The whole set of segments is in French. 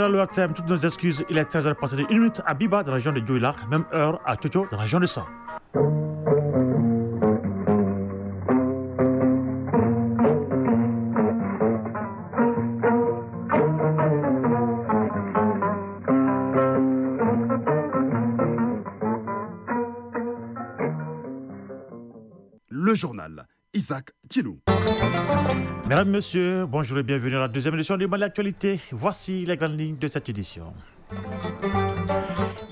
Dans le thème, toutes nos excuses, il est 13h passé de 1 minute à Biba, dans la région de Dioïlak, même heure à Tchotcho, dans la région de Sa. Le journal, Isaac Thielou. Mesdames, Messieurs, bonjour et bienvenue à la deuxième édition du Mali Actualité. Voici les grandes lignes de cette édition.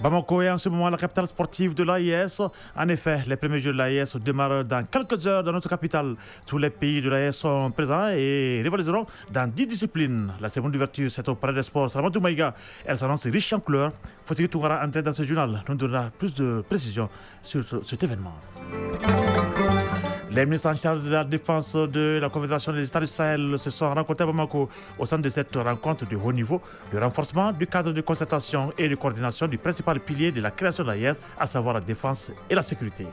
Bamako est en ce moment la capitale sportive de l'AES. En effet, les premiers Jeux de l'AES démarrent dans quelques heures dans notre capitale. Tous les pays de l'AES sont présents et rivaliseront dans 10 disciplines. La cérémonie d'ouverture, c'est au Palais des Sports Salamatou Maïga. Elle s'annonce riche en couleurs. Faut-il tout entrer dans ce journal? Nous donnera plus de précisions sur cet événement. Les ministres en charge de la défense de la Confédération des États du Sahel se sont rencontrés à Bamako au centre de cette rencontre de haut niveau, le renforcement du cadre de concertation et de coordination du principal pilier de la création de l'AES, à savoir la défense et la sécurité.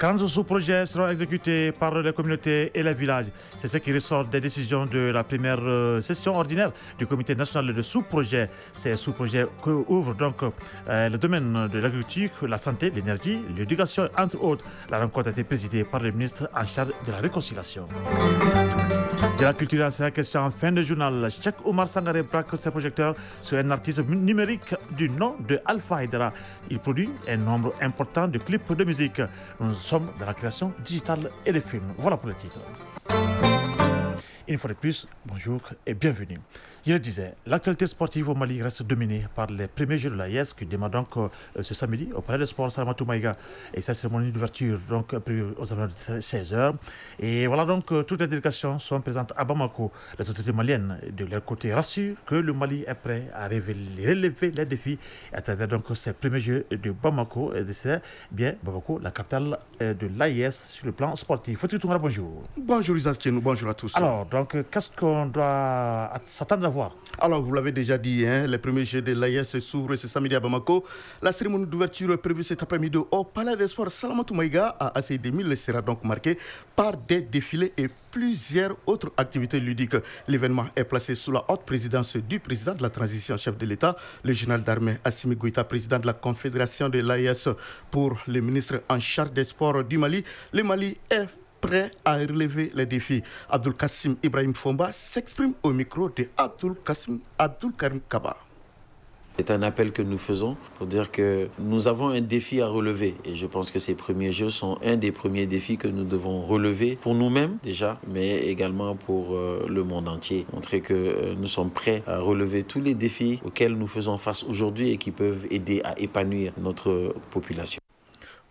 40 sous-projets seront exécutés par les communautés et les villages. C'est ce qui ressort des décisions de la première session ordinaire du comité national de sous-projets. Ces sous-projets ouvrent donc le domaine de l'agriculture, la santé, l'énergie, l'éducation, entre autres. La rencontre a été présidée par le ministre en charge de la réconciliation. De la culture, c'est la question en fin de journal. Cheikh Oumar Sangaré braque ses projecteurs sur un artiste numérique du nom de Alpha Hydra. Il produit un nombre important de clips de musique. Nous sommes dans la création digitale et des films. Voilà pour le titre. Une fois de plus, bonjour et bienvenue. Je le disais, l'actualité sportive au Mali reste dominée par les premiers Jeux de l'AES qui démarrent donc ce samedi au Palais des Sports Salamatou Maïga. Et cette cérémonie d'ouverture donc prévue aux alentours de 16h. Et voilà donc toutes les délégations sont présentes à Bamako. Les autorités maliennes de leur côté rassurent que le Mali est prêt à relever les défis à travers donc ces premiers Jeux de Bamako. Et c'est bien Bamako, la capitale de l'AES sur le plan sportif. Faut-il tout le monde bonjour. Bonjour Isaac Thielou, bonjour à tous. Alors, donc qu'est-ce qu'on doit s'attendre à voir? Alors, vous l'avez déjà dit, les premiers Jeux de l'AES s'ouvrent ce samedi à Bamako. La cérémonie d'ouverture prévue cet après-midi au Palais des Sports Salamatou Maïga à AC 2000 sera donc marquée par des défilés et plusieurs autres activités ludiques. L'événement est placé sous la haute présidence du président de la transition, chef de l'État, le général d'armée Assimi Goïta, président de la Confédération de l'AES. Pour le ministre en charge des sports du Mali, le Mali est prêt à relever les défis. Abdul Kassim Ibrahim Fomba s'exprime au micro de Abdul Karim Kaba. C'est un appel que nous faisons pour dire que nous avons un défi à relever. Et je pense que ces premiers Jeux sont un des premiers défis que nous devons relever pour nous-mêmes déjà, mais également pour le monde entier. Montrer que nous sommes prêts à relever tous les défis auxquels nous faisons face aujourd'hui et qui peuvent aider à épanouir notre population.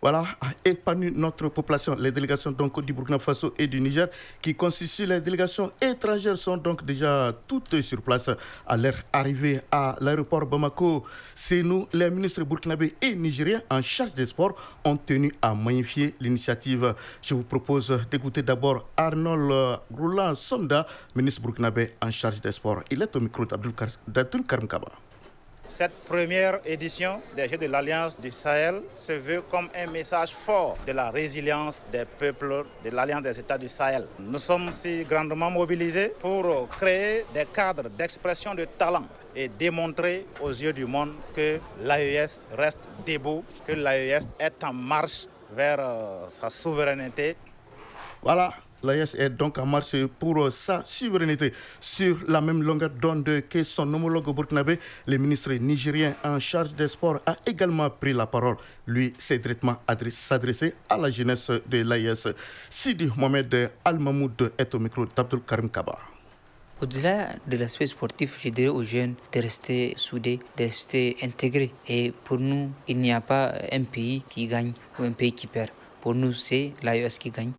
Voilà, épanouir notre population. Les délégations donc du Burkina Faso et du Niger qui constituent les délégations étrangères sont donc déjà toutes sur place à leur arrivée à l'aéroport Bamako. C'est nous, les ministres burkinabés et nigériens en charge des sports, ont tenu à magnifier l'initiative. Je vous propose d'écouter d'abord Arnold Rouland Sonda, ministre burkinabé en charge des sports. Il est au micro d'Abdul Karim Kaba. Cette première édition des Jeux de l'Alliance du Sahel se veut comme un message fort de la résilience des peuples de l'Alliance des États du Sahel. Nous sommes si grandement mobilisés pour créer des cadres d'expression de talent et démontrer aux yeux du monde que l'AES reste debout, que l'AES est en marche vers sa souveraineté. Voilà. L'AES est donc en marche pour sa souveraineté. Sur la même longueur d'onde que son homologue burkinabé, le ministre nigérien en charge des sports a également pris la parole. Lui s'est directement s'adresser à la jeunesse de l'AES. Sidi Mohamed Al-Mahmoud est au micro d'Abdul Karim Kaba. Au-delà de l'aspect sportif, je dirais aux jeunes de rester soudés, de rester intégrés. Et pour nous, il n'y a pas un pays qui gagne ou un pays qui perd. Pour nous, c'est l'AES qui gagne.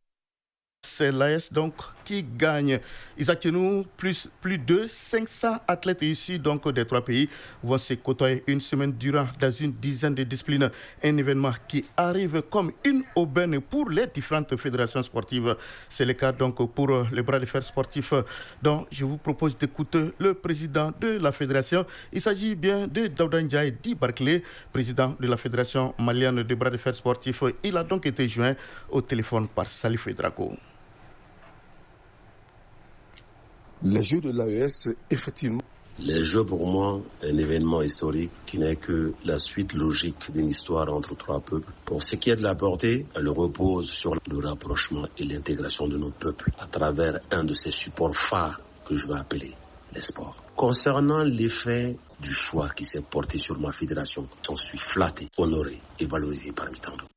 C'est l'AES donc qui gagne. Isaac Thielou, plus de 500 athlètes issus donc des 3 pays vont se côtoyer une semaine durant dans une dizaine de disciplines. Un événement qui arrive comme une aubaine pour les différentes fédérations sportives. C'est le cas donc pour le bras de fer sportif dont je vous propose d'écouter le président de la fédération. Il s'agit bien de Daouda Ndiaye Di Barclay, président de la fédération malienne de bras de fer sportif. Il a donc été joint au téléphone par Salif Drago. Les Jeux de l'AES, effectivement, Les Jeux, pour moi, un événement historique qui n'est que la suite logique d'une histoire entre trois peuples. Pour ce qui est de la portée, elle repose sur le rapprochement et l'intégration de nos peuples à travers un de ces supports phares que je vais appeler les sports. Concernant l'effet du choix qui s'est porté sur ma fédération, j'en suis flatté, honoré et valorisé parmi tant d'autres.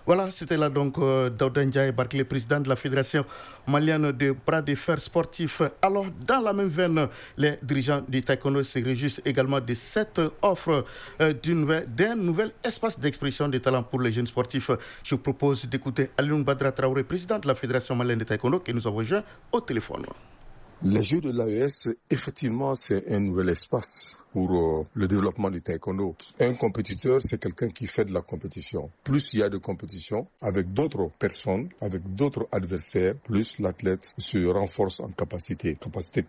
Voilà, c'était là donc Daouda Ndiaye Barclay, président de la Fédération malienne de bras de fer sportifs. Alors, dans la même veine, les dirigeants du taekwondo se réjouissent également de cette offre d'un nouvel espace d'expression des talents pour les jeunes sportifs. Je vous propose d'écouter Alioune Badra Traoré, président de la Fédération malienne de taekwondo, qui nous a rejoint au téléphone. Les Jeux de l'AES, effectivement, c'est un nouvel espace pour le développement du taekwondo. Un compétiteur, c'est quelqu'un qui fait de la compétition. Plus il y a de compétition avec d'autres personnes, avec d'autres adversaires, plus l'athlète se renforce en capacité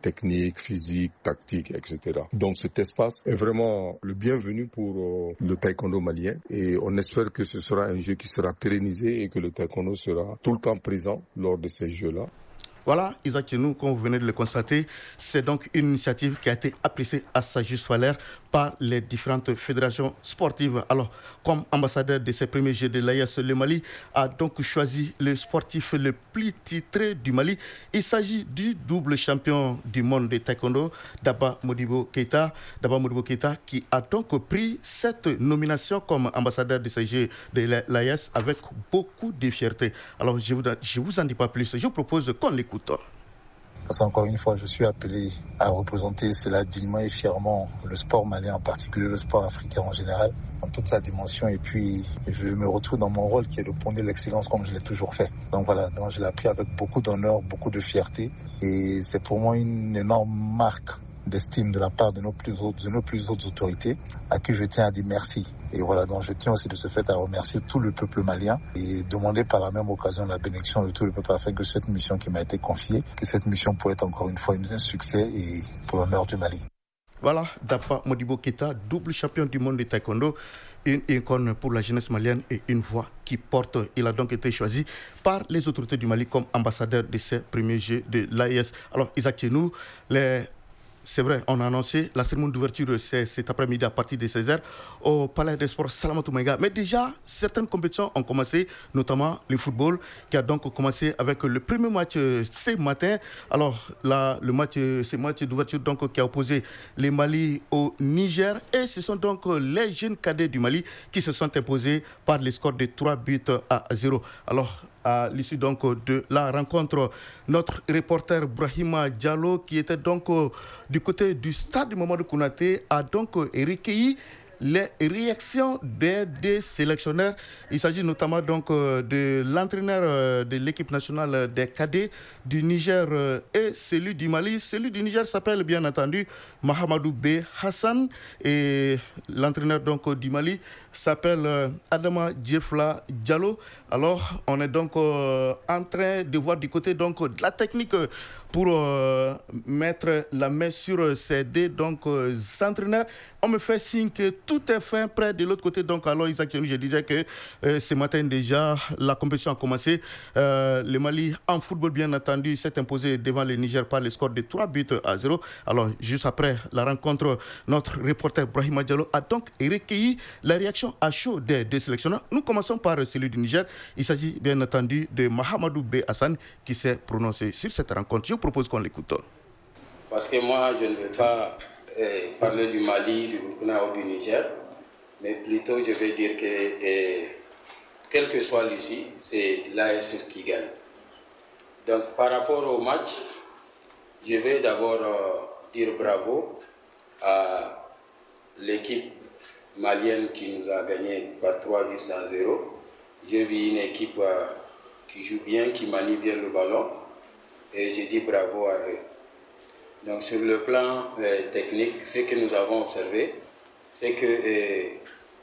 technique, physique, tactique, etc. Donc cet espace est vraiment le bienvenu pour le taekwondo malien et on espère que ce sera un jeu qui sera pérennisé et que le taekwondo sera tout le temps présent lors de ces jeux-là. Voilà, Isaac Tchenou, comme vous venez de le constater, c'est donc une initiative qui a été appréciée à sa juste valeur par les différentes fédérations sportives. Alors, comme ambassadeur de ces premiers Jeux de l'AES, le Mali a donc choisi le sportif le plus titré du Mali. Il s'agit du double champion du monde de taekwondo, Daba Modibo Keïta, qui a donc pris cette nomination comme ambassadeur de ces Jeux de l'AES avec beaucoup de fierté. Alors, je vous en dis pas plus, je vous propose qu'on l'écoute. Parce qu'encore une fois, je suis appelé à représenter cela dignement et fièrement le sport malien, en particulier le sport africain en général, dans toute sa dimension. Et puis, je me retrouve dans mon rôle qui est de prôner l'excellence comme je l'ai toujours fait. Donc voilà, donc je l'ai pris avec beaucoup d'honneur, beaucoup de fierté. Et c'est pour moi une énorme marque d'estime de la part de nos plus hautes autorités, à qui je tiens à dire merci. Et voilà, donc je tiens aussi de ce fait à remercier tout le peuple malien et demander par la même occasion la bénédiction de tout le peuple afin que cette mission qui m'a été confiée, que cette mission pourrait être encore une fois un succès et pour l'honneur du Mali. Voilà, Daba Modibo Keïta, double champion du monde de taekwondo, une icône pour la jeunesse malienne et une voix qui porte. Il a donc été choisi par les autorités du Mali comme ambassadeur de ces premiers Jeux de l'AES. Alors, Isaac Tchenou, c'est vrai, on a annoncé la cérémonie d'ouverture cet après-midi à partir de 16h au Palais des Sports Salamatou Maïga. Mais déjà, certaines compétitions ont commencé, notamment le football, qui a donc commencé avec le premier match ce matin. Alors, ce match d'ouverture donc, qui a opposé le Mali au Niger. Et ce sont donc les jeunes cadets du Mali qui se sont imposés par le score de 3-0. Alors, à l'issue donc de la rencontre, notre reporter Brahima Diallo, qui était donc du côté du stade Mamadou Kounaté, a donc recueilli les réactions des sélectionneurs. Il s'agit notamment donc de l'entraîneur de l'équipe nationale des cadets du Niger et celui du Mali. Celui du Niger s'appelle bien entendu Mahamadou B. Hassan et l'entraîneur donc du Mali s'appelle Adama Djefla Diallo. Alors, on est donc en train de voir du côté donc de la technique pour mettre la main sur ces deux donc entraîneurs. On me fait signe que tout est fin prêt de l'autre côté. Donc, alors, Isaac Tchenou, je disais que ce matin déjà, la compétition a commencé. Le Mali, en football, bien entendu, s'est imposé devant le Niger par le score de 3-0. Alors, juste après la rencontre, notre reporter Brahima Diallo a donc recueilli la réaction à chaud des deux sélectionneurs. Nous commençons par celui du Niger. Il s'agit bien entendu de Mahamadou B. Hassan qui s'est prononcé sur cette rencontre. Je vous propose qu'on l'écoute. Parce que moi, je ne veux pas parler du Mali, du Burkina ou du Niger, mais plutôt je vais dire que quel que soit l'issue, c'est l'AES qui gagne. Donc par rapport au match, je vais d'abord dire bravo à l'équipe malienne qui nous a gagné par 3-0. J'ai vu une équipe qui joue bien, qui manie bien le ballon et je dis bravo à eux. Donc sur le plan technique, ce que nous avons observé, c'est que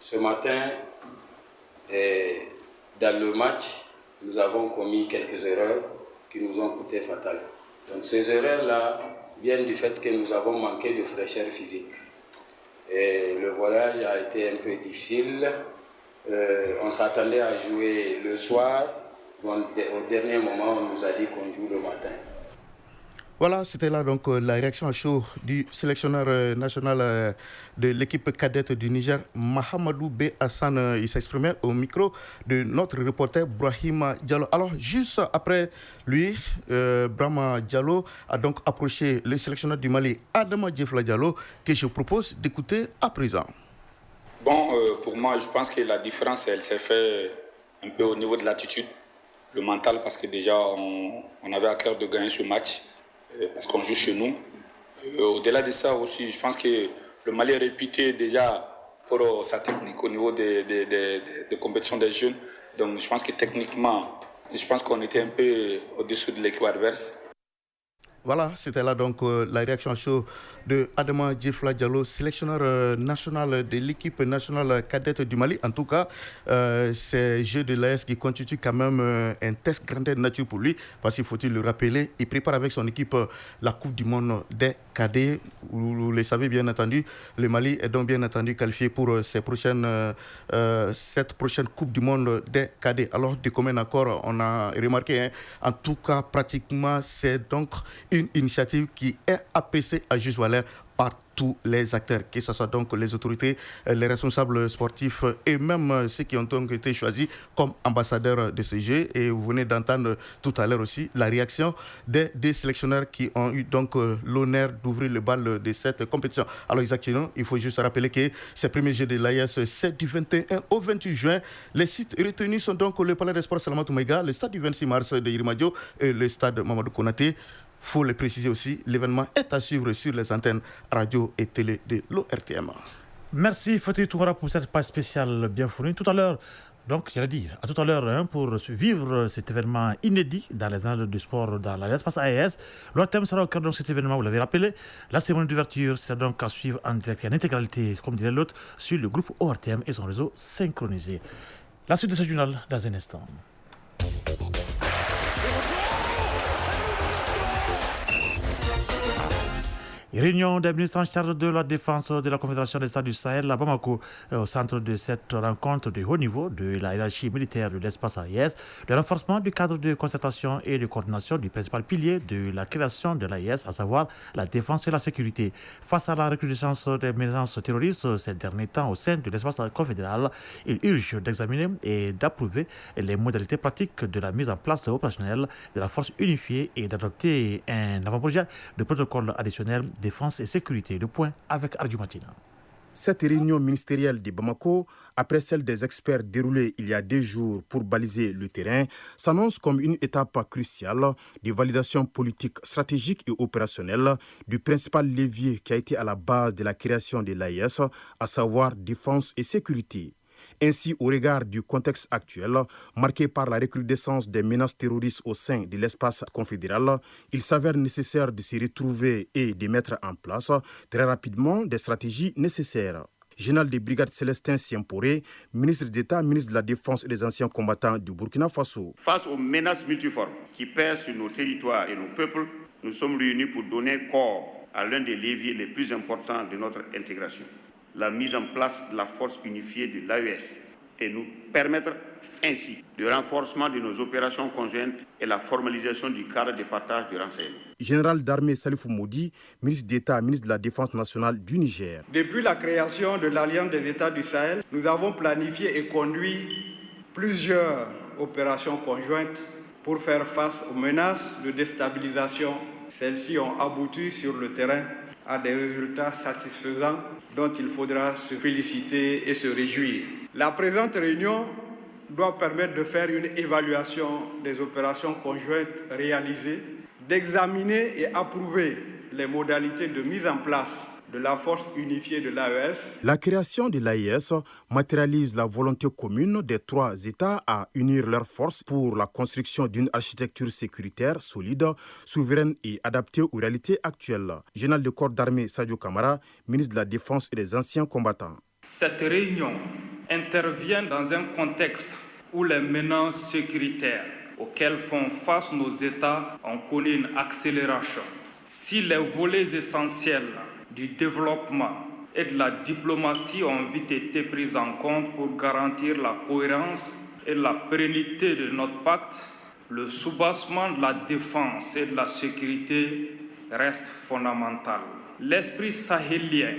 ce matin, dans le match, nous avons commis quelques erreurs qui nous ont coûté fatales. Donc ces erreurs-là viennent du fait que nous avons manqué de fraîcheur physique. Et le voyage a été un peu difficile. On s'attendait à jouer le soir. Bon, au dernier moment, on nous a dit qu'on joue le matin. Voilà, c'était là donc la réaction à chaud du sélectionneur national de l'équipe cadette du Niger, Mahamadou B. Hassan. Il s'exprimait au micro de notre reporter Brahima Diallo. Alors, juste après lui, Brahma Diallo a donc approché le sélectionneur du Mali, Adama Djefla Diallo, que je propose d'écouter à présent. Bon, pour moi, je pense que la différence, elle s'est faite un peu au niveau de l'attitude, le mental, parce que déjà, on avait à cœur de gagner ce match. Parce qu'on joue chez nous. Au-delà de ça aussi, je pense que le Mali est réputé déjà pour sa technique au niveau des compétitions des jeunes. Donc je pense que techniquement, je pense qu'on était un peu au-dessus de l'équipe adverse. Voilà, c'était là donc la réaction chaud de Adama Djefla Diallo, sélectionneur national de l'équipe nationale cadette du Mali. En tout cas, ces Jeux de l'AS qui constituent quand même un test grandeur nature pour lui, parce qu'il faut le rappeler, il prépare avec son équipe la Coupe du Monde des cadets. Vous le savez bien entendu, le Mali est donc bien entendu qualifié pour cette prochaine Coupe du Monde des cadets. Alors, de combien accord on a remarqué, en tout cas, pratiquement, c'est donc une initiative qui est appréciée à juste valeur par tous les acteurs, que ce soit donc les autorités, les responsables sportifs et même ceux qui ont donc été choisis comme ambassadeurs de ce jeu. Et vous venez d'entendre tout à l'heure aussi la réaction des deux sélectionneurs qui ont eu donc l'honneur d'ouvrir le bal de cette compétition. Alors exactement, il faut juste rappeler que ces premiers Jeux de l'AES, c'est du 21 au 28 juin. Les sites retenus sont donc le Palais des Sports Salamatou Maïga, le stade du 26 mars de Yirimadio et le stade Mamadou Konaté. Il faut le préciser aussi, l'événement est à suivre sur les antennes radio et télé de l'ORTM. Merci Fatih Tourara pour cette page spéciale bien fournie. Tout à l'heure, donc j'allais dire, à tout à l'heure pour vivre cet événement inédit dans les annales du sport dans l'espace AES. L'ORTM sera au cœur de cet événement, vous l'avez rappelé. La cérémonie d'ouverture sera donc à suivre en direct et en intégralité, comme dirait l'autre, sur le groupe ORTM et son réseau synchronisé. La suite de ce journal dans un instant. Réunion des ministres en charge de la défense de la Confédération des États du Sahel à Bamako, au centre de cette rencontre de haut niveau de la hiérarchie militaire de l'espace AES, le renforcement du cadre de concertation et de coordination du principal pilier de la création de l'AES, à savoir la défense et la sécurité. Face à la recrudescence des menaces terroristes ces derniers temps au sein de l'espace confédéral, il urge d'examiner et d'approuver les modalités pratiques de la mise en place opérationnelle de la force unifiée et d'adopter un avant-projet de protocole additionnel défense et sécurité. Le point avec Ardu Matina. Cette réunion ministérielle de Bamako, après celle des experts déroulée il y a 2 jours pour baliser le terrain, s'annonce comme une étape cruciale de validation politique, stratégique et opérationnelle du principal levier qui a été à la base de la création de l'AES, à savoir défense et sécurité. Ainsi, au regard du contexte actuel, marqué par la recrudescence des menaces terroristes au sein de l'espace confédéral, il s'avère nécessaire de se retrouver et de mettre en place très rapidement des stratégies nécessaires. Général des brigades Célestin Siemporé, ministre d'État, ministre de la Défense et des anciens combattants du Burkina Faso. Face aux menaces multiformes qui pèsent sur nos territoires et nos peuples, nous sommes réunis pour donner corps à l'un des leviers les plus importants de notre intégration, la mise en place de la force unifiée de l'AES et nous permettre ainsi le renforcement de nos opérations conjointes et la formalisation du cadre de partage de renseignements. Général d'armée Salifou Moudi, ministre d'État, ministre de la Défense nationale du Niger. Depuis la création de l'Alliance des États du Sahel, nous avons planifié et conduit plusieurs opérations conjointes pour faire face aux menaces de déstabilisation. Celles-ci ont abouti sur le terrain à des résultats satisfaisants dont il faudra se féliciter et se réjouir. La présente réunion doit permettre de faire une évaluation des opérations conjointes réalisées, d'examiner et approuver les modalités de mise en place de la force unifiée de l'AES. La création de l'AES matérialise la volonté commune des 3 États à unir leurs forces pour la construction d'une architecture sécuritaire solide, souveraine et adaptée aux réalités actuelles. Général de corps d'armée Sadio Kamara, ministre de la Défense et des anciens combattants. Cette réunion intervient dans un contexte où les menaces sécuritaires auxquelles font face nos États ont connu une accélération. Si les volets essentiels du développement et de la diplomatie ont vite été pris en compte pour garantir la cohérence et la pérennité de notre pacte, le soubassement de la défense et de la sécurité reste fondamental. L'esprit sahélien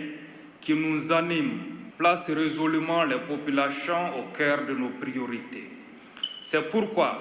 qui nous anime place résolument les populations au cœur de nos priorités. C'est pourquoi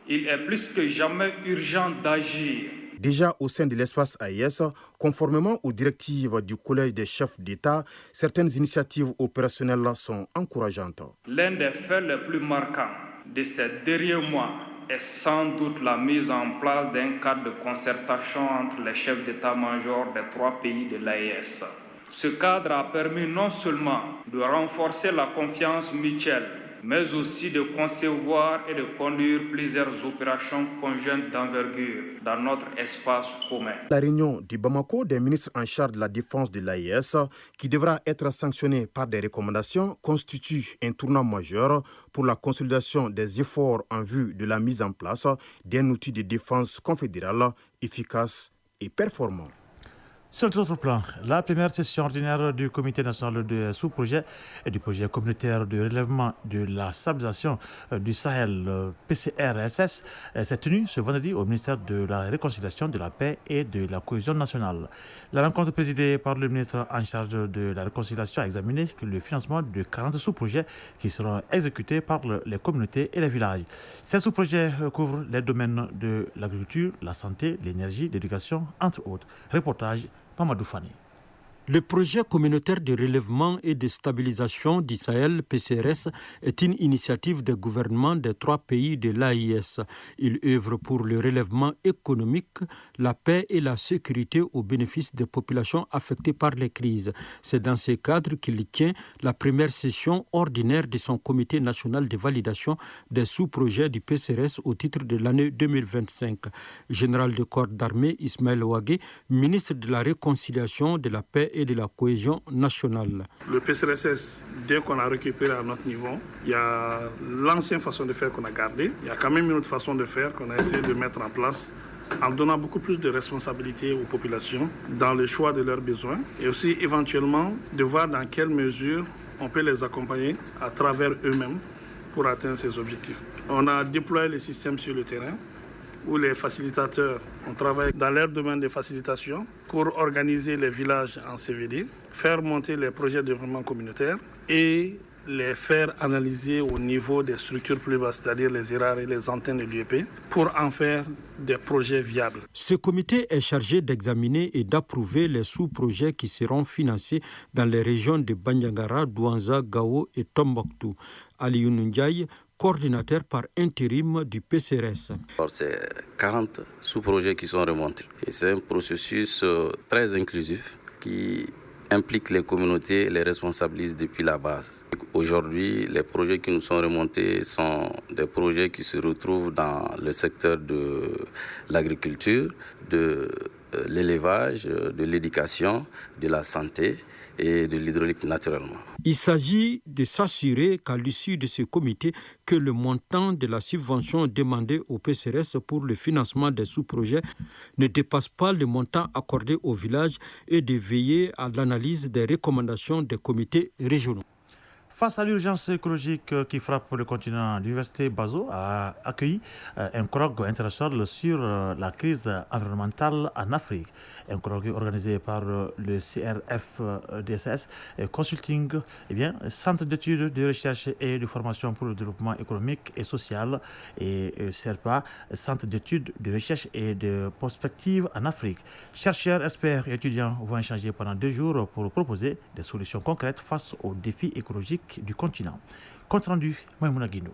il est plus que jamais urgent d'agir. Déjà au sein de l'espace AES, conformément aux directives du Collège des chefs d'État, certaines initiatives opérationnelles sont encourageantes. L'un des faits les plus marquants de ces derniers mois est sans doute la mise en place d'un cadre de concertation entre les chefs d'état-major des 3 pays de l'AES. Ce cadre a permis non seulement de renforcer la confiance mutuelle, mais aussi de concevoir et de conduire plusieurs opérations conjointes d'envergure dans notre espace commun. La réunion du Bamako des ministres en charge de la défense de l'AES, qui devra être sanctionnée par des recommandations, constitue un tournant majeur pour la consolidation des efforts en vue de la mise en place d'un outil de défense confédéral efficace et performant. Sur l'autre plan, la première session ordinaire du Comité national de sous-projet et du projet communautaire de relèvement de la stabilisation du Sahel, PCRSS, s'est tenue ce vendredi au ministère de la Réconciliation, de la Paix et de la Cohésion nationale. La rencontre présidée par le ministre en charge de la Réconciliation a examiné le financement de 40 sous-projets qui seront exécutés par les communautés et les villages. Ces sous-projets couvrent les domaines de l'agriculture, la santé, l'énergie, l'éducation, entre autres. Reportage Mamadou Fani. Le projet communautaire de relèvement et de stabilisation du Sahel, PCRS, est une initiative des gouvernements des 3 pays de l'AIS. Il œuvre pour le relèvement économique, la paix et la sécurité au bénéfice des populations affectées par les crises. C'est dans ce cadre qu'il tient la première session ordinaire de son comité national de validation des sous-projets du PCRS au titre de l'année 2025. Général de corps d'armée Ismaël Ouagé, ministre de la Réconciliation, de la Paix et de la cohésion nationale. Le PCRSS, dès qu'on a récupéré à notre niveau, il y a l'ancienne façon de faire qu'on a gardée. Il y a quand même une autre façon de faire qu'on a essayé de mettre en place en donnant beaucoup plus de responsabilités aux populations dans le choix de leurs besoins et aussi éventuellement de voir dans quelle mesure on peut les accompagner à travers eux-mêmes pour atteindre ces objectifs. On a déployé les systèmes sur le terrain où les facilitateurs ont travaillé dans leur domaine de facilitation pour organiser les villages en CVD, faire monter les projets de développement communautaire et les faire analyser au niveau des structures plus basses, c'est-à-dire les ERAR et les antennes de l'UEP, pour en faire des projets viables. Ce comité est chargé d'examiner et d'approuver les sous-projets qui seront financés dans les régions de Bandiagara, Douanza, Gao et Tombouctou. Aliou Ndiaye, coordinateur par intérim du PCRS. C'est 40 sous-projets qui sont remontés. Et c'est un processus très inclusif qui implique les communautés et les responsabilise depuis la base. Aujourd'hui, les projets qui nous sont remontés sont des projets qui se retrouvent dans le secteur de l'agriculture, de l'élevage, de l'éducation, de la santé et de l'hydraulique naturellement. Il s'agit de s'assurer qu'à l'issue de ce comité, que le montant de la subvention demandée au PCRS pour le financement des sous-projets ne dépasse pas le montant accordé au village et de veiller à l'analyse des recommandations des comités régionaux. Face à l'urgence écologique qui frappe le continent, l'Université Bazo a accueilli un colloque international sur la crise environnementale en Afrique. Un colloque organisé par le CRFDSS Consulting, Centre d'études, de recherche et de formation pour le développement économique et social, et CERPA, Centre d'études, de recherche et de prospective en Afrique. Chercheurs, experts et étudiants vont échanger pendant 2 jours pour proposer des solutions concrètes face aux défis écologiques du continent. Compte rendu, Maïmouna Guindo.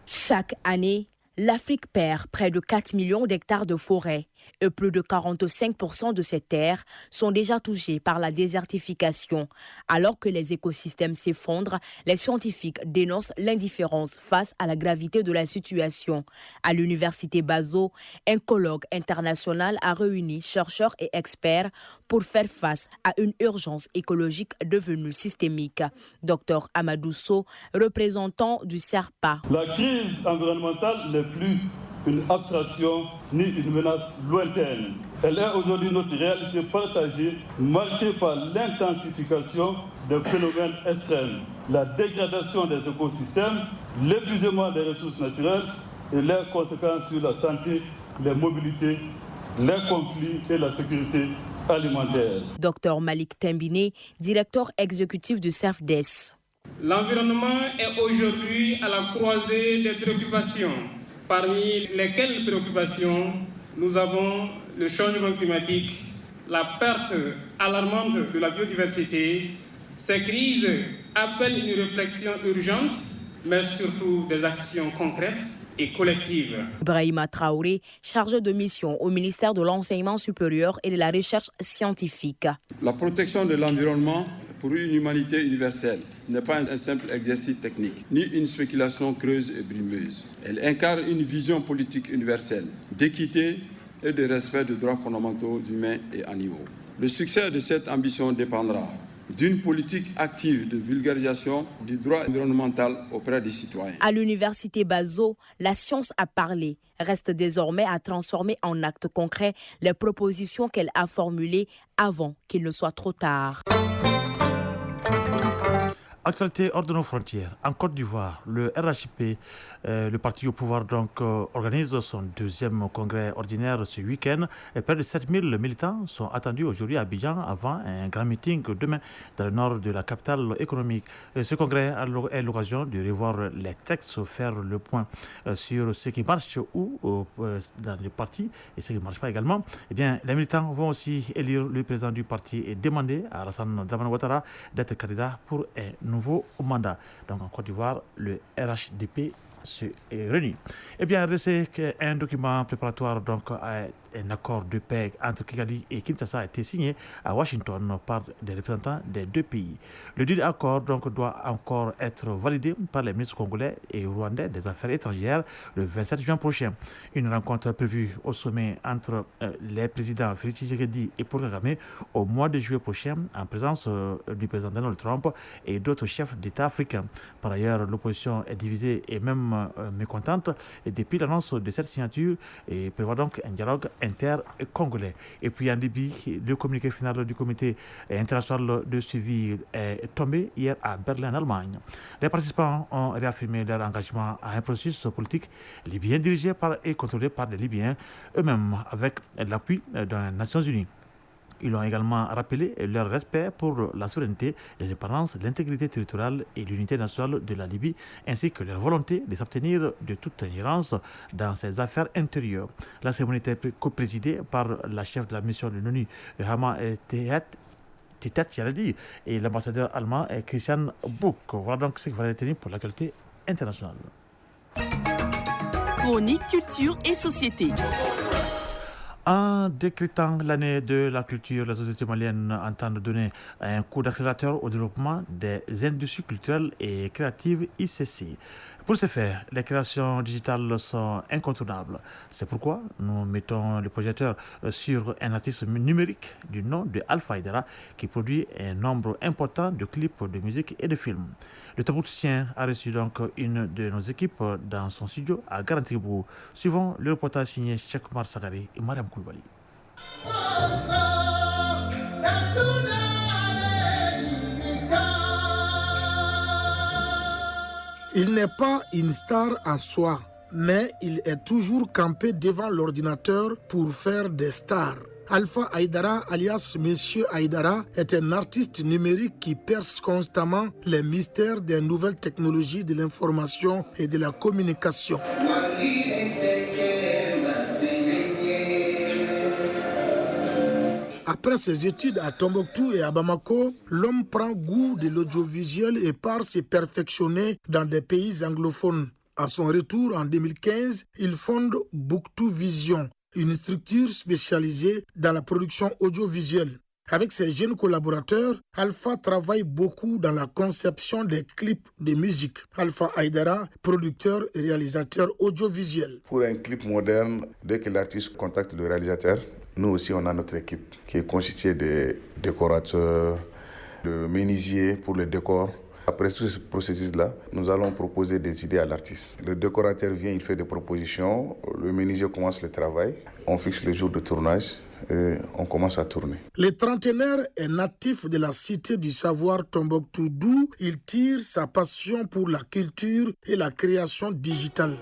Chaque année, l'Afrique perd près de 4 millions d'hectares de forêt et plus de 45% de ces terres sont déjà touchées par la désertification. Alors que les écosystèmes s'effondrent, les scientifiques dénoncent l'indifférence face à la gravité de la situation. À l'Université Bazo, un colloque international a réuni chercheurs et experts pour faire face à une urgence écologique devenue systémique. Dr Amadou Sow, représentant du CERPA. La crise environnementale n'est plus une abstraction ni une menace lointaine. Elle est aujourd'hui notre réalité partagée, marquée par l'intensification des phénomènes extrêmes, la dégradation des écosystèmes, l'épuisement des ressources naturelles et leurs conséquences sur la santé, les mobilités les conflits et la sécurité alimentaire. Dr Malik Tembine, directeur exécutif du CERFDES. L'environnement est aujourd'hui à la croisée des préoccupations, parmi lesquelles préoccupations nous avons le changement climatique, la perte alarmante de la biodiversité. Ces crises appellent une réflexion urgente, mais surtout des actions concrètes et collectives. Ibrahima Traoré, chargé de mission au ministère de l'Enseignement supérieur et de la Recherche scientifique. La protection de l'environnement pour une humanité universelle n'est pas un simple exercice technique, ni une spéculation creuse et brimeuse. Elle incarne une vision politique universelle, d'équité et de respect des droits fondamentaux humains et animaux. Le succès de cette ambition dépendra d'une politique active de vulgarisation du droit environnemental auprès des citoyens. À l'université Bazo, la science a parlé. Reste désormais à transformer en actes concrets les propositions qu'elle a formulées avant qu'il ne soit trop tard. Actualité hors de nos frontières. En Côte d'Ivoire, le RHP, le parti au pouvoir, organise son deuxième congrès ordinaire ce week-end. Et près de 7000 militants sont attendus aujourd'hui à Abidjan avant un grand meeting demain dans le nord de la capitale économique. Ce congrès est l'occasion de revoir les textes, faire le point sur ce qui marche ou dans le parti et ce qui ne marche pas également. Eh bien, les militants vont aussi élire le président du parti et demander à Alassane Dramane Ouattara d'être candidat pour un nouveau mandat. Donc en Côte d'Ivoire, le RHDP se réunit. Eh bien, c'est qu'un document préparatoire à un accord de paix entre Kigali et Kinshasa a été signé à Washington par des représentants des deux pays. Le dit accord doit encore être validé par les ministres congolais et rwandais des Affaires étrangères le 27 juin prochain. Une rencontre prévue au sommet entre les présidents Félix Tshisekedi et Paul Kagame au mois de juillet prochain en présence du président Donald Trump et d'autres chefs d'État africains. Par ailleurs, l'opposition est divisée et même mécontente depuis l'annonce de cette signature et prévoit donc un dialogue inter-congolais. Et puis en Libye, le communiqué final du comité international de suivi est tombé hier à Berlin, en Allemagne. Les participants ont réaffirmé leur engagement à un processus politique libyen dirigé par et contrôlé par des Libyens eux-mêmes avec l'appui des Nations Unies. Ils ont également rappelé leur respect pour la souveraineté, l'indépendance, l'intégrité territoriale et l'unité nationale de la Libye, ainsi que leur volonté de s'abstenir de toute ingérence dans ses affaires intérieures. La cérémonie était co-présidée par la chef de la mission de l'ONU, Hama Titet, et l'ambassadeur allemand Christian Buch. Voilà donc ce qu'il fallait retenir pour l'actualité internationale. Chronique culture et société. En décrétant l'année de la culture, les autorités maliennes entendent donner un coup d'accélérateur au développement des industries culturelles et créatives ICC. Pour ce faire, les créations digitales sont incontournables. C'est pourquoi nous mettons le projecteur sur un artiste numérique du nom de Alpha Aïdara qui produit un nombre important de clips de musique et de films. Le Tombouctien a reçu donc une de nos équipes dans son studio à Garantibourg. Suivons le reportage signé Cheikh Omar Sagari et Mariam Koulibaly. Il n'est pas une star en soi, mais il est toujours campé devant l'ordinateur pour faire des stars. Alpha Aïdara, alias Monsieur Aïdara, est un artiste numérique qui perce constamment les mystères des nouvelles technologies de l'information et de la communication. Après ses études à Tombouctou et à Bamako, l'homme prend goût de l'audiovisuel et part se perfectionner dans des pays anglophones. À son retour en 2015, il fonde Bouctou Vision, une structure spécialisée dans la production audiovisuelle. Avec ses jeunes collaborateurs, Alpha travaille beaucoup dans la conception des clips de musique. Alpha Aïdara, producteur et réalisateur audiovisuel. Pour un clip moderne, dès que l'artiste contacte le réalisateur, nous aussi on a notre équipe qui est constituée de décorateurs, de menuisiers pour le décor. Après tout ce processus-là, nous allons proposer des idées à l'artiste. Le décorateur vient, il fait des propositions, le menuisier commence le travail, on fixe le jour de tournage et on commence à tourner. Le trentenaire est natif de la cité du savoir Tombouctou, d'où il tire sa passion pour la culture et la création digitale.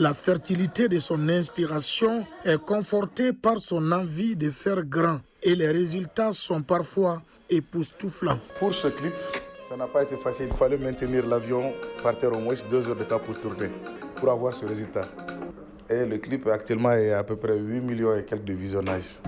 La fertilité de son inspiration est confortée par son envie de faire grand et les résultats sont parfois époustouflants. Pour ce clip, ça n'a pas été facile. Il fallait maintenir l'avion par terre au moins 2 heures de temps pour tourner, pour avoir ce résultat. Et le clip actuellement est à peu près 8 millions et quelques de visionnages.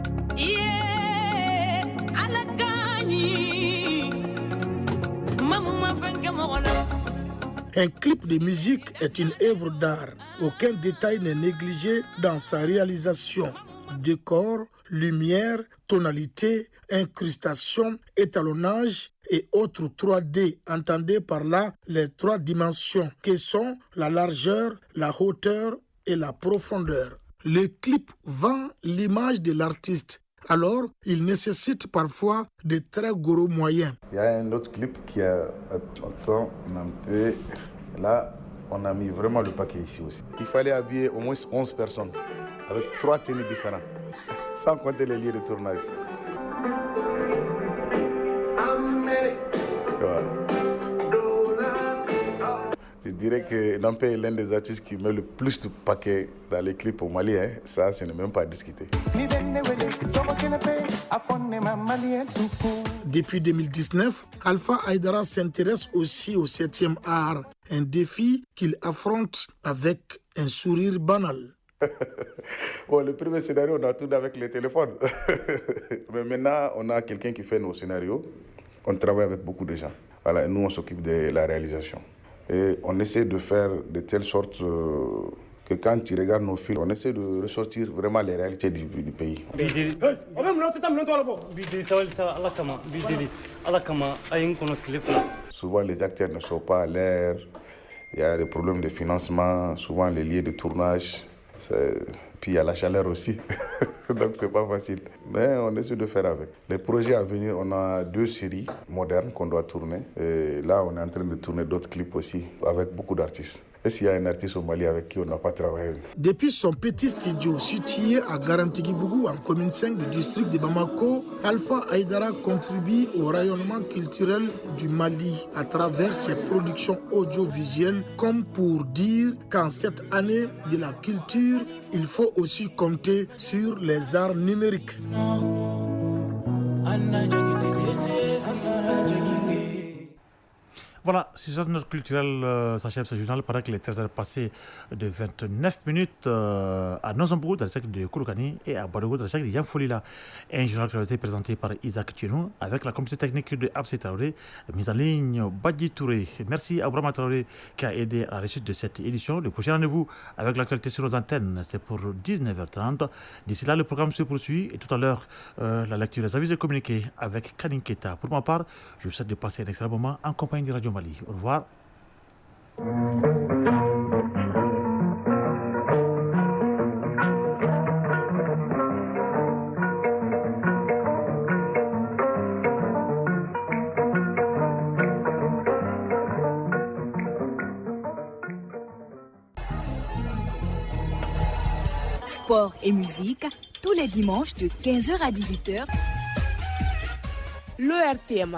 Un clip de musique est une œuvre d'art. Aucun détail n'est négligé dans sa réalisation. Décor, lumière, tonalité, incrustation, étalonnage et autres 3D. Entendez par là les 3 dimensions que sont la largeur, la hauteur et la profondeur. Le clip vend l'image de l'artiste. Alors, il nécessite parfois de très gros moyens. Il y a un autre clip qui a un peu... Là, on a mis vraiment le paquet ici aussi. Il fallait habiller au moins 11 personnes avec 3 tenues différentes, sans compter les lieux de tournage. Voilà. Je dirais que Nampé est l'un des artistes qui met le plus de paquets dans les clips au Mali. Ça, ce n'est même pas à discuter. Depuis 2019, Alpha Aïdara s'intéresse aussi au 7e art, un défi qu'il affronte avec un sourire banal. Bon, le premier scénario, on a tourné avec les téléphones. Mais maintenant, on a quelqu'un qui fait nos scénarios. On travaille avec beaucoup de gens. Voilà, nous, on s'occupe de la réalisation. Et on essaie de faire de telle sorte que quand tu regardes nos films, on essaie de ressortir vraiment les réalités du pays. Souvent, les acteurs ne sont pas à l'air. Il y a des problèmes de financement, souvent les lieux de tournage. Puis il y a la chaleur aussi, donc c'est pas facile. Mais on essaie de faire avec. Les projets à venir, on a 2 séries modernes qu'on doit tourner. Et là, on est en train de tourner d'autres clips aussi, avec beaucoup d'artistes. Est-ce qu'il y a un artiste au Mali avec qui on n'a pas travaillé? Depuis son petit studio situé à Garantigui-Bougou, en commune 5 du district de Bamako, Alpha Aïdara contribue au rayonnement culturel du Mali à travers ses productions audiovisuelles, comme pour dire qu'en cette année de la culture, il faut aussi compter sur les arts numériques. Voilà, sur cette note culturelle, s'achève ce journal pendant que les 13 heures passées de 29 minutes à Nozambourg, dans le secteur de Kouloukani, et à Badogo, dans le secteur de Yamfolila. Un journal qui a été présenté par Isaac Tchenou, avec la complicité technique de Absé Traoré, mise en ligne Badji Touré. Merci à Brahma Traoré qui a aidé à la réussite de cette édition. Le prochain rendez-vous avec l'actualité sur nos antennes, c'est pour 19h30. D'ici là, le programme se poursuit et tout à l'heure, la lecture des avis et communiqués avec Kanin Keta. Pour ma part, je vous souhaite de passer un excellent moment en compagnie de Radio Mali. Au revoir. Sport et musique, tous les dimanches de 15h à 18h. Le RTM